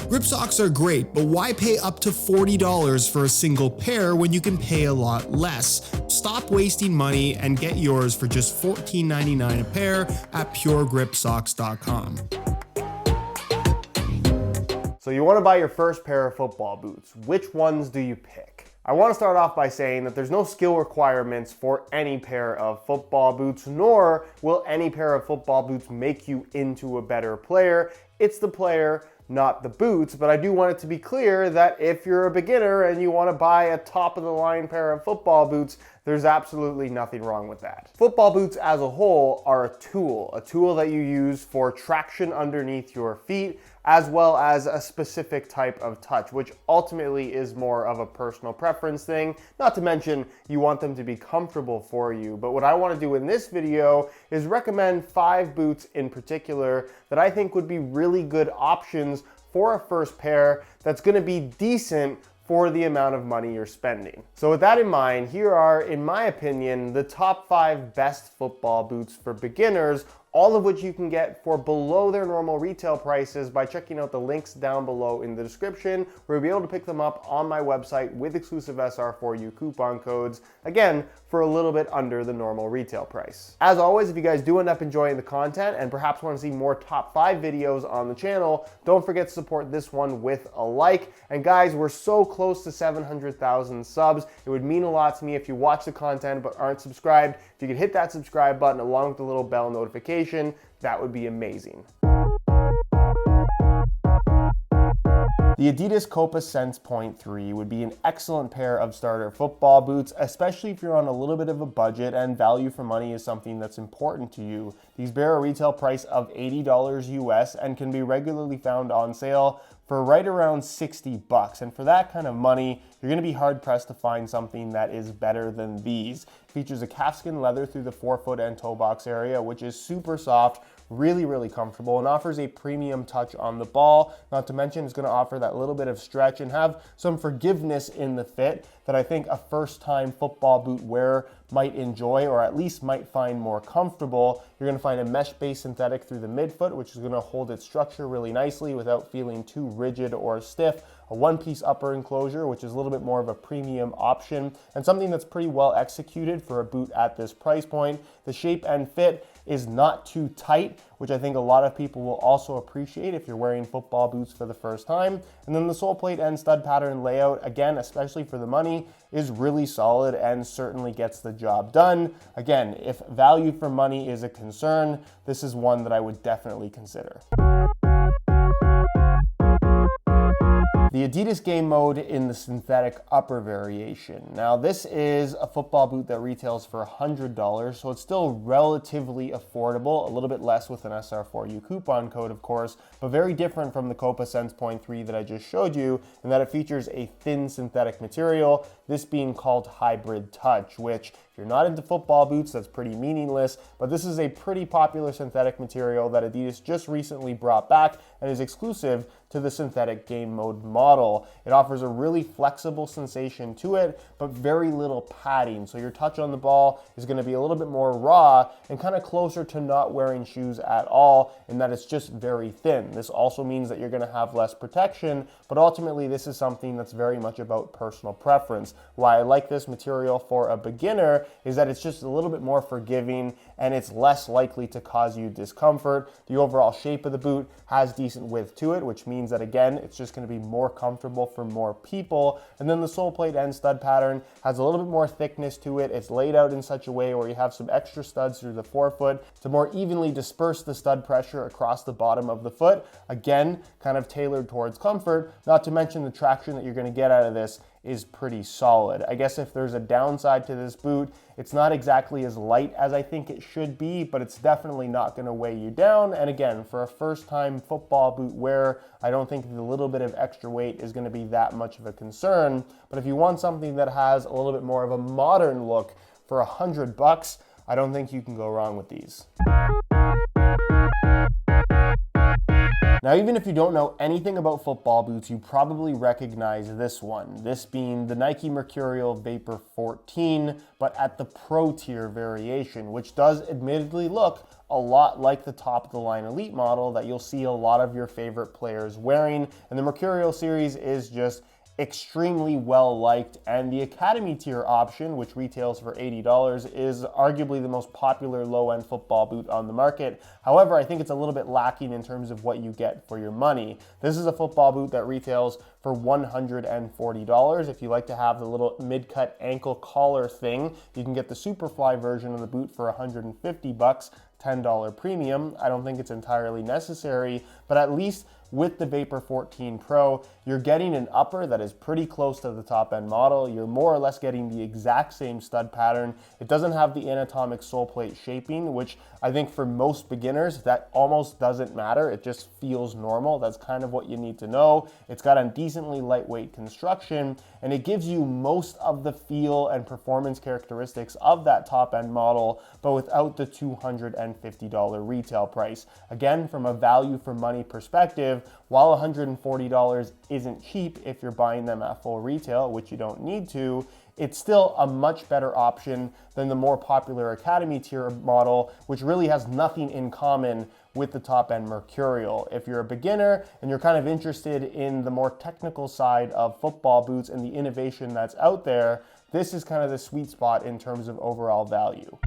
Grip socks are great, but why pay up to $40 for a single pair when you can pay a lot less? Stop wasting money and get yours for just $14.99 a pair at puregripsocks.com. So you want to buy your first pair of football boots. Which ones do you pick? I want to start off by saying that there's no skill requirements for any pair of football boots, nor will any pair of football boots make you into a better player. It's the player, not the boots, but I do want it to be clear that if you're a beginner and you want to buy a top-of-the-line pair of football boots, there's absolutely nothing wrong with that. Football boots as a whole are a tool that you use for traction underneath your feet, as well as a specific type of touch, which ultimately is more of a personal preference thing. Not to mention, you want them to be comfortable for you. But what I want to do in this video is recommend 5 boots in particular that I think would be really good options for a first pair that's going to be decent for the amount of money you're spending. So with that in mind, here are, in my opinion, the top 5 best football boots for beginners, all of which you can get for below their normal retail prices by checking out the links down below in the description, where you'll be able to pick them up on my website with exclusive SR4U coupon codes, again, for a little bit under the normal retail price. As always, if you guys do end up enjoying the content and perhaps want to see more top 5 videos on the channel, don't forget to support this one with a like. And guys, we're so close to 700,000 subs. It would mean a lot to me if you watch the content but aren't subscribed. If you could hit that subscribe button along with the little bell notification, that would be amazing. The Adidas Copa Sense Point 3 would be an excellent pair of starter football boots, especially if you're on a little bit of a budget and value for money is something that's important to you. These bear a retail price of $80 US and can be regularly found on sale for right around 60 bucks. And for that kind of money, you're gonna be hard pressed to find something that is better than these. It features a calfskin leather through the forefoot and toe box area, which is super soft, really comfortable, and offers a premium touch on the ball. Not to mention, it's gonna offer that little bit of stretch and have some forgiveness in the fit that I think a first-time football boot wearer might enjoy, or at least might find more comfortable. You're gonna find a mesh-based synthetic through the midfoot, which is gonna hold its structure really nicely without feeling too rigid or stiff. A one-piece upper enclosure, which is a little bit more of a premium option, and something that's pretty well executed for a boot at this price point. The shape and fit is not too tight, which I think a lot of people will also appreciate if you're wearing football boots for the first time. And then the sole plate and stud pattern layout, again, especially for the money, is really solid and certainly gets the job done. Again, if value for money is a concern, this is one that I would definitely consider. The Adidas Game Mode in the synthetic upper variation. Now this is a football boot that retails for $100, so it's still relatively affordable, a little bit less with an SR4U coupon code of course, but very different from the Copa Sense Point 3 that I just showed you in that it features a thin synthetic material, this being called Hybrid Touch, which if you're not into football boots, that's pretty meaningless, but this is a pretty popular synthetic material that Adidas just recently brought back and is exclusive to the synthetic game mode model. It offers a really flexible sensation to it, but very little padding. So your touch on the ball is gonna be a little bit more raw and kind of closer to not wearing shoes at all, in that it's just very thin. This also means that you're gonna have less protection, but ultimately this is something that's very much about personal preference. Why I like this material for a beginner is that it's just a little bit more forgiving and it's less likely to cause you discomfort. The overall shape of the boot has decent width to it, which means that again, it's just gonna be more comfortable for more people. And then the sole plate and stud pattern has a little bit more thickness to it. It's laid out in such a way where you have some extra studs through the forefoot to more evenly disperse the stud pressure across the bottom of the foot. Again, kind of tailored towards comfort, not to mention the traction that you're gonna get out of this is pretty solid. I guess if there's a downside to this boot, it's not exactly as light as I think it should be, but it's definitely not gonna weigh you down. And again, for a first-time football boot wearer, I don't think the little bit of extra weight is gonna be that much of a concern. But if you want something that has a little bit more of a modern look for $100, I don't think you can go wrong with these. Now, even if you don't know anything about football boots, you probably recognize this one. This being the Nike Mercurial Vapor 14, but at the pro tier variation, which does admittedly look a lot like the top of the line Elite model that you'll see a lot of your favorite players wearing. And the Mercurial series is just extremely well liked, and the Academy tier option, which retails for $80, is arguably the most popular low-end football boot on the market. However, I think it's a little bit lacking in terms of what you get for your money. This is a football boot that retails for $140. If you like to have the little mid-cut ankle collar thing, you can get the Superfly version of the boot for $150, $10 premium. I don't think it's entirely necessary, but at least with the Vapor 14 Pro, you're getting an upper that is pretty close to the top end model. You're more or less getting the exact same stud pattern. It doesn't have the anatomic sole plate shaping, which I think for most beginners, that almost doesn't matter. It just feels normal. That's kind of what you need to know. It's got a decently lightweight construction, and it gives you most of the feel and performance characteristics of that top end model, but without the $250 retail price. Again, from a value for money perspective, while $140 isn't cheap if you're buying them at full retail, which you don't need to, it's still a much better option than the more popular Academy tier model, which really has nothing in common with the top end Mercurial. If you're a beginner and you're kind of interested in the more technical side of football boots and the innovation that's out there, this is kind of the sweet spot in terms of overall value.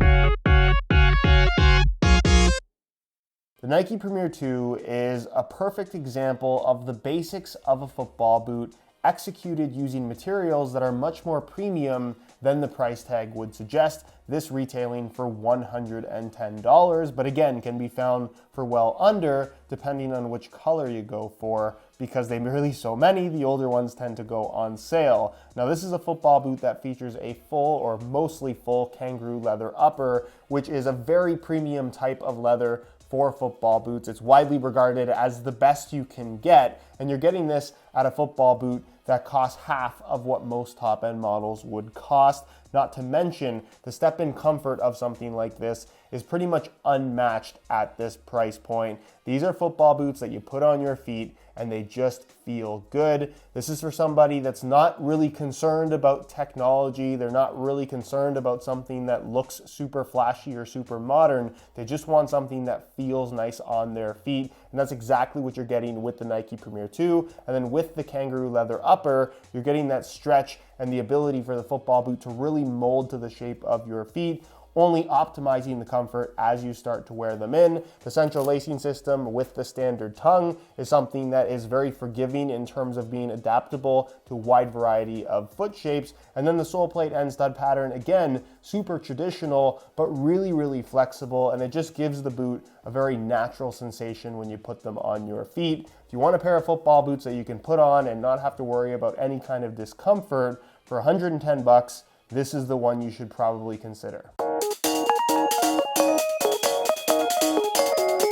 The Nike Premier 2 is a perfect example of the basics of a football boot executed using materials that are much more premium than the price tag would suggest, this retailing for $110, but again, can be found for well under, depending on which color you go for. Because they release so many, the older ones tend to go on sale. Now, this is a football boot that features a full or mostly full kangaroo leather upper, which is a very premium type of leather for football boots. It's widely regarded as the best you can get, and you're getting this at a football boot that costs half of what most top-end models would cost. Not to mention, the step-in comfort of something like this is pretty much unmatched at this price point. These are football boots that you put on your feet and they just feel good. This is for somebody that's not really concerned about technology. They're not really concerned about something that looks super flashy or super modern. They just want something that feels nice on their feet. And that's exactly what you're getting with the Nike Premier 2. And then with the kangaroo leather upper, you're getting that stretch and the ability for the football boot to really mold to the shape of your feet, only optimizing the comfort as you start to wear them in. The central lacing system with the standard tongue is something that is very forgiving in terms of being adaptable to a wide variety of foot shapes. And then the sole plate and stud pattern, again, super traditional, but really, really flexible. And it just gives the boot a very natural sensation when you put them on your feet. If you want a pair of football boots that you can put on and not have to worry about any kind of discomfort for $110, this is the one you should probably consider.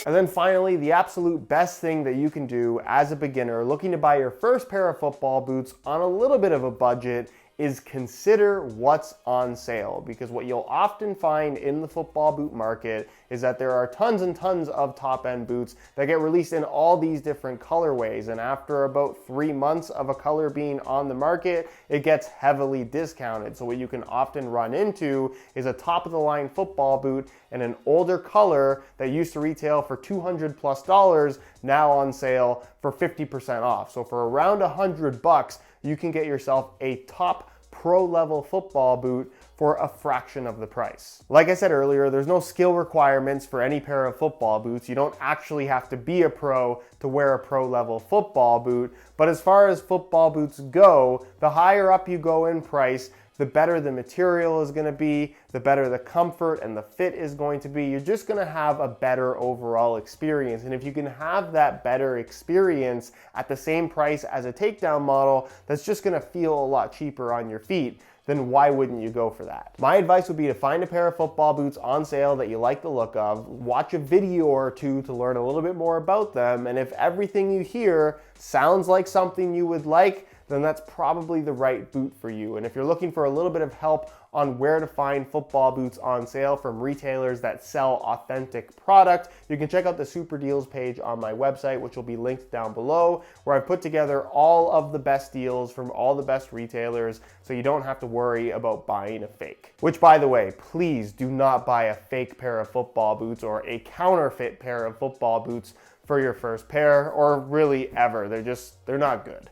And then finally, the absolute best thing that you can do as a beginner looking to buy your first pair of football boots on a little bit of a budget is consider what's on sale, because what you'll often find in the football boot market is that there are tons and tons of top-end boots that get released in all these different colorways, and after about 3 months of a color being on the market, it gets heavily discounted. So what you can often run into is a top-of-the-line football boot in an older color that used to retail for $200+, now on sale for 50% off. So for around $100, you can get yourself a top pro level football boot for a fraction of the price. Like I said earlier, there's no skill requirements for any pair of football boots. You don't actually have to be a pro to wear a pro level football boot. But as far as football boots go, the higher up you go in price, the better the material is gonna be, the better the comfort and the fit is going to be. You're just gonna have a better overall experience. And if you can have that better experience at the same price as a takedown model, that's just gonna feel a lot cheaper on your feet, then why wouldn't you go for that? My advice would be to find a pair of football boots on sale that you like the look of, watch a video or two to learn a little bit more about them, and if everything you hear sounds like something you would like, then that's probably the right boot for you. And if you're looking for a little bit of help on where to find football boots on sale from retailers that sell authentic product, you can check out the super deals page on my website, which will be linked down below, where I've put together all of the best deals from all the best retailers, so you don't have to worry about buying a fake. Which, by the way, please do not buy a fake pair of football boots or a counterfeit pair of football boots for your first pair, or really ever. They're not good.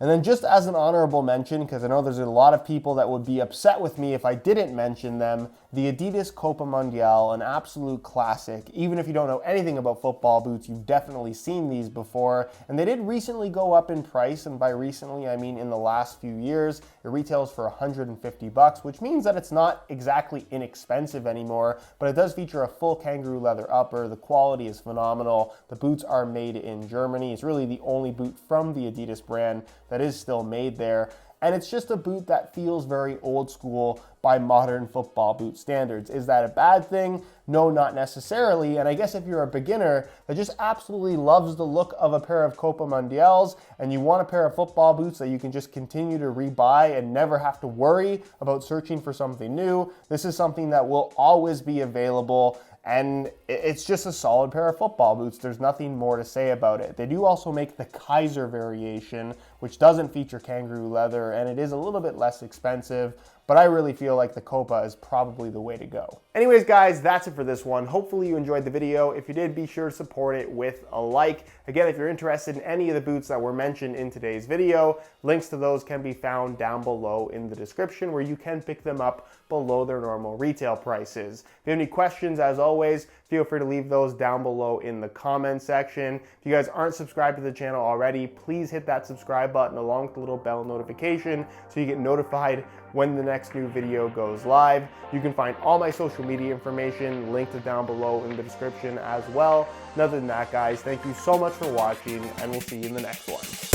And then just as an honorable mention, because I know there's a lot of people that would be upset with me if I didn't mention them, the Adidas Copa Mundial, an absolute classic. Even if you don't know anything about football boots, you've definitely seen these before. And they did recently go up in price, and by recently I mean in the last few years. It retails for $150, which means that it's not exactly inexpensive anymore, but it does feature a full kangaroo leather upper. The quality is phenomenal. The boots are made in Germany. It's really the only boot from the Adidas brand that is still made there. And it's just a boot that feels very old school by modern football boot standards. Is that a bad thing? No, not necessarily. And I guess if you're a beginner that just absolutely loves the look of a pair of Copa Mundials and you want a pair of football boots that you can just continue to rebuy and never have to worry about searching for something new, this is something that will always be available. And it's just a solid pair of football boots. There's nothing more to say about it. They do also make the Kaiser variation, which doesn't feature kangaroo leather, and it is a little bit less expensive, but I really feel like the Copa is probably the way to go. Anyways, guys, that's it for this one. Hopefully you enjoyed the video. If you did, be sure to support it with a like. Again, if you're interested in any of the boots that were mentioned in today's video, links to those can be found down below in the description, where you can pick them up below their normal retail prices. If you have any questions, as always, feel free to leave those down below in the comment section. If you guys aren't subscribed to the channel already, please hit that subscribe button along with the little bell notification so you get notified when the next new video goes live. You can find all my social media information linked down below in the description as well. And other than that, guys, thank you so much for watching, and we'll see you in the next one.